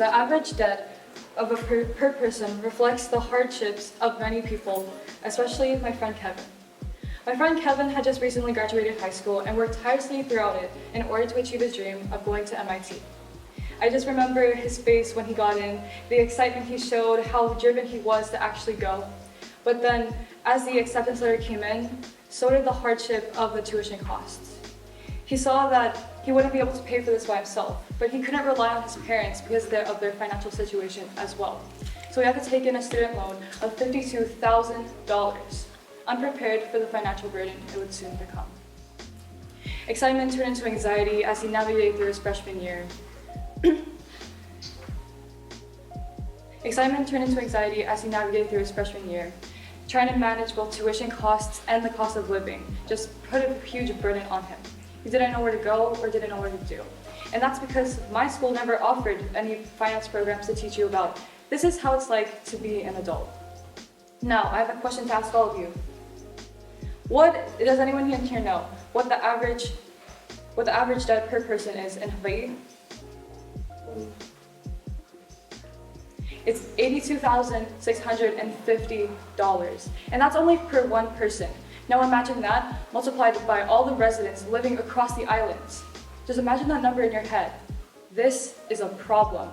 the average debt of per person reflects the hardships of many people, especially my friend Kevin. My friend Kevin had just recently graduated high school and worked tirelessly throughout it in order to achieve his dream of going to MIT. I just remember his face when he got in, the excitement he showed, how driven he was to actually go. But then, as the acceptance letter came in, so did the hardship of the tuition costs. He saw that he wouldn't be able to pay for this by himself, but he couldn't rely on his parents because of their financial situation as well. So he had to take in a student loan of $52,000, unprepared for the financial burden it would soon become. Excitement turned into anxiety as he navigated through his freshman year. Trying to manage both tuition costs and the cost of living just put a huge burden on him. He didn't know where to go or didn't know what to do. And that's because my school never offered any finance programs to teach you about this is how it's like to be an adult. Now, I have a question to ask all of you. Does anyone here know what the average debt per person is in Hawaii? It's $82,650, and that's only per one person. Now imagine that multiplied by all the residents living across the islands. Just imagine that number in your head. This is a problem.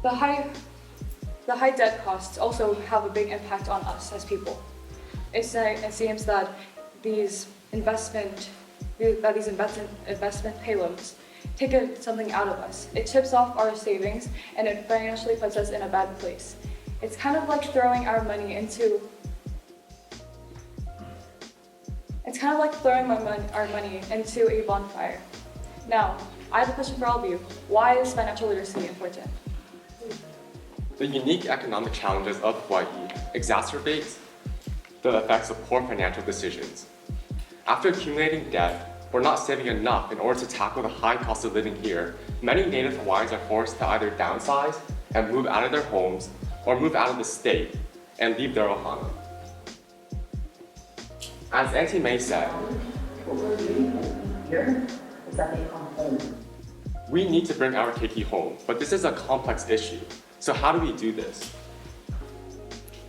The high debt costs also have a big impact on us as people. It seems that these investment pay loans take something out of us. It chips off our savings and it financially puts us in a bad place. It's kind of like throwing our money into a bonfire. Now, I have a question for all of you. Why is financial literacy important? The unique economic challenges of Hawaii exacerbates the effects of poor financial decisions. After accumulating debt, or not saving enough in order to tackle the high cost of living here, many native Hawaiians are forced to either downsize and move out of their homes or move out of the state and leave their ohana. As Auntie May said, we need to bring our keiki home, but this is a complex issue. So how do we do this?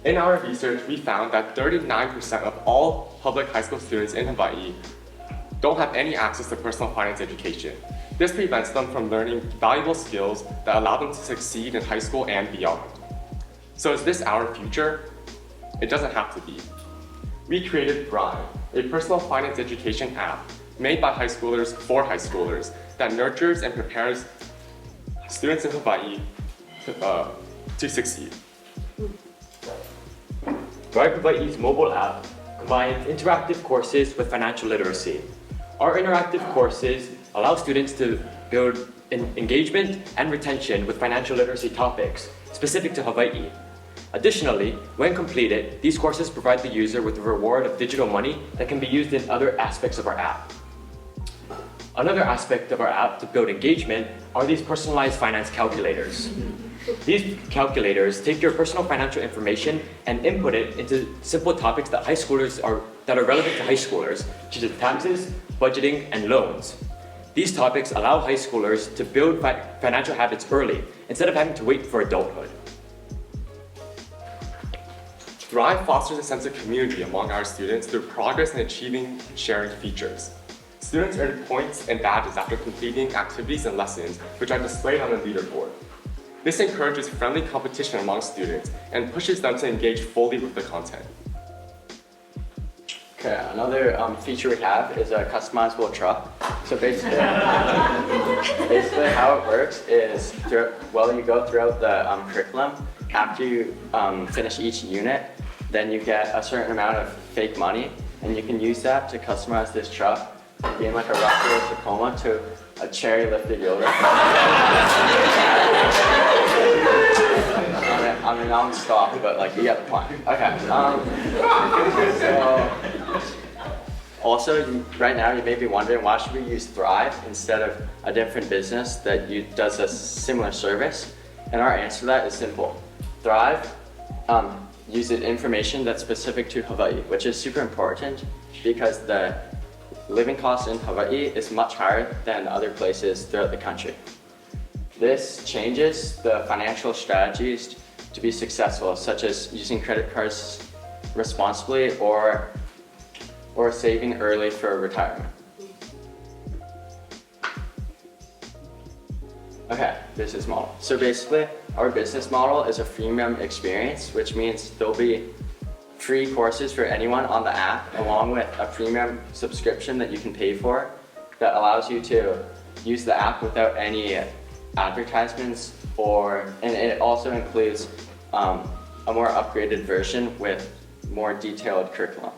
In our research, we found that 39% of all public high school students in Hawaii don't have any access to personal finance education. This prevents them from learning valuable skills that allow them to succeed in high school and beyond. So is this our future? It doesn't have to be. We created Thrive, a personal finance education app made by high schoolers for high schoolers that nurtures and prepares students in Hawaii to succeed. Thrive Hawaii's mobile app combines interactive courses with financial literacy. Our interactive courses allow students to build engagement and retention with financial literacy topics specific to Hawaii. Additionally, when completed, these courses provide the user with a reward of digital money that can be used in other aspects of our app. Another aspect of our app to build engagement are these personalized finance calculators. These calculators take your personal financial information and input it into simple topics that are relevant to high schoolers, such as taxes, budgeting, and loans. These topics allow high schoolers to build financial habits early instead of having to wait for adulthood. Thrive fosters a sense of community among our students through progress in achieving and sharing features. Students earn points and badges after completing activities and lessons, which are displayed on the leaderboard. This encourages friendly competition among students and pushes them to engage fully with the content. Okay, another feature we have is a customizable truck. So basically how it works is you go throughout the curriculum, after you finish each unit, then you get a certain amount of fake money, and you can use that to customize this truck, being like a rocket or Tacoma to a cherry-lifted yogurt. I mean, I'm stopped, but like you get the point. Okay. Also, right now you may be wondering why should we use Thrive instead of a different business that does a similar service? And our answer to that is simple. Thrive uses information that's specific to Hawaii, which is super important because the living cost in Hawaii is much higher than other places throughout the country. This changes the financial strategies to be successful, such as using credit cards responsibly or saving early for retirement. Okay, business model. So basically, our business model is a freemium experience, which means there'll be free courses for anyone on the app, along with a premium subscription that you can pay for that allows you to use the app without any advertisements, and it also includes a more upgraded version with more detailed curriculum.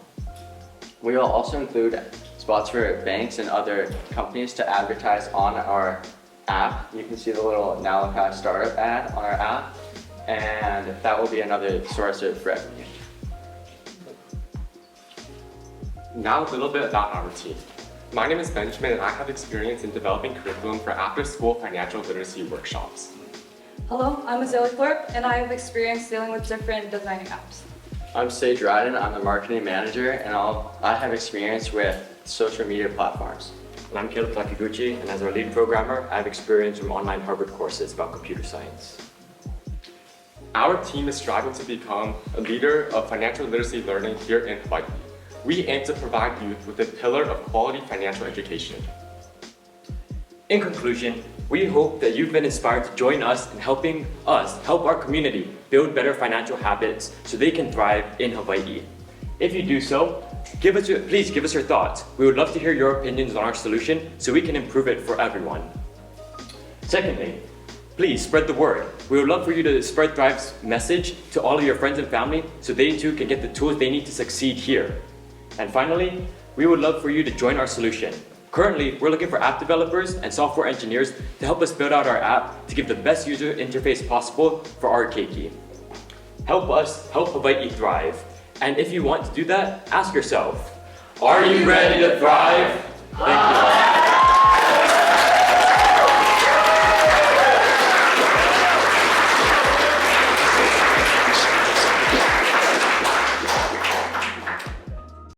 We will also include spots for banks and other companies to advertise on our app. You can see the little Nalakai startup ad on our app, and that will be another source of revenue. Now a little bit about our team. My name is Benjamin and I have experience in developing curriculum for after-school financial literacy workshops. Hello, I'm Azalea Thorpe, and I have experience dealing with different designing apps. I'm Sage Ryden, I'm the marketing manager, and I have experience with social media platforms. And I'm Caleb Takiguchi, and as our lead programmer, I have experience from online Harvard courses about computer science. Our team is striving to become a leader of financial literacy learning here in Hawaii. We aim to provide youth with a pillar of quality financial education. In conclusion, we hope that you've been inspired to join us in helping us help our community build better financial habits so they can thrive in Hawaii. If you do so, please give us your thoughts. We would love to hear your opinions on our solution so we can improve it for everyone. Secondly, please spread the word. We would love for you to spread Thrive's message to all of your friends and family so they too can get the tools they need to succeed here. And finally, we would love for you to join our solution. Currently, we're looking for app developers and software engineers to help us build out our app to give the best user interface possible for our keiki. Help us help Hawaii thrive. And if you want to do that, ask yourself, are you ready to thrive? Thank you.